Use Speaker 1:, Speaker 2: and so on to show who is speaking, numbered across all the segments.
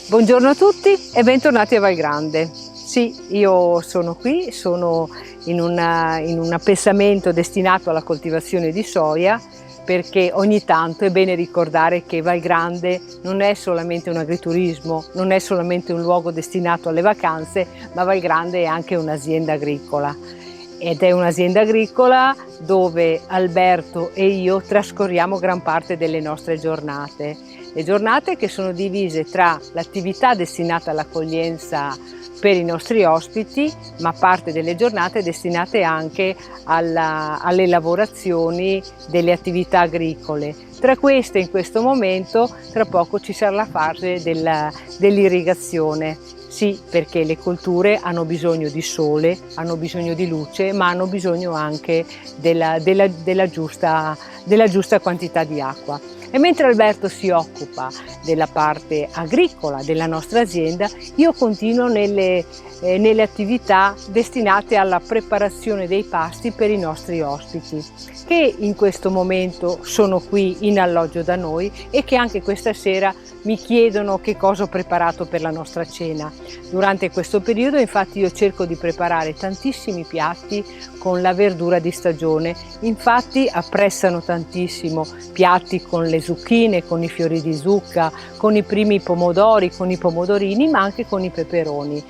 Speaker 1: Buongiorno a tutti e bentornati a Val Grande. Sì, io sono qui, sono in un appesamento destinato alla coltivazione di soia, perché ogni tanto è bene ricordare che Val Grande non è solamente un agriturismo, non è solamente un luogo destinato alle vacanze, ma Val Grande è anche un'azienda agricola. Ed è un'azienda agricola dove Alberto e io trascorriamo gran parte delle nostre giornate. Le giornate che sono divise tra l'attività destinata all'accoglienza per i nostri ospiti, ma parte delle giornate destinate anche alle lavorazioni delle attività agricole. Tra queste, in questo momento, tra poco ci sarà la fase dell'irrigazione. Sì, perché le colture hanno bisogno di sole, hanno bisogno di luce, ma hanno bisogno anche della giusta quantità di acqua. E mentre Alberto si occupa della parte agricola della nostra azienda, io continuo nelle attività destinate alla preparazione dei pasti per i nostri ospiti, che in questo momento sono qui in alloggio da noi e che anche questa sera mi chiedono che cosa ho preparato per la nostra cena. Durante questo periodo infatti io cerco di preparare tantissimi piatti con la verdura di stagione, infatti apprezzano tantissimo piatti con le zucchine, con i fiori di zucca, con i primi pomodori, con i pomodorini, ma anche con i peperoni.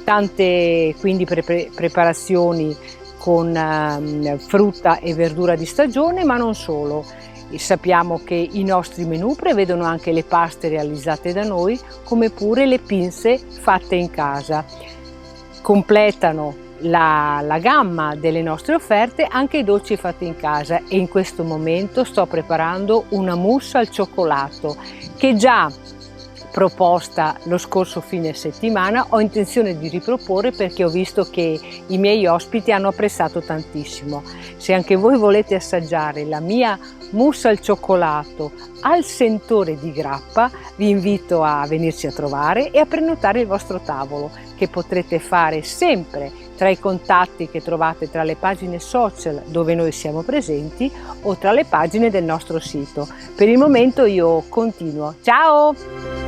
Speaker 1: Tante quindi preparazioni con frutta e verdura di stagione, ma non solo. E sappiamo che i nostri menù prevedono anche le paste realizzate da noi, come pure le pinze fatte in casa. Completano la gamma delle nostre offerte anche i dolci fatti in casa, e in questo momento sto preparando una mousse al cioccolato che già proposta lo scorso fine settimana ho intenzione di riproporre, perché ho visto che i miei ospiti hanno apprezzato tantissimo. Se anche voi volete assaggiare la mia mousse al cioccolato al sentore di grappa, vi invito a venirci a trovare e a prenotare il vostro tavolo, che potrete fare sempre tra i contatti che trovate tra le pagine social dove noi siamo presenti o tra le pagine del nostro sito. Per il momento io continuo. Ciao!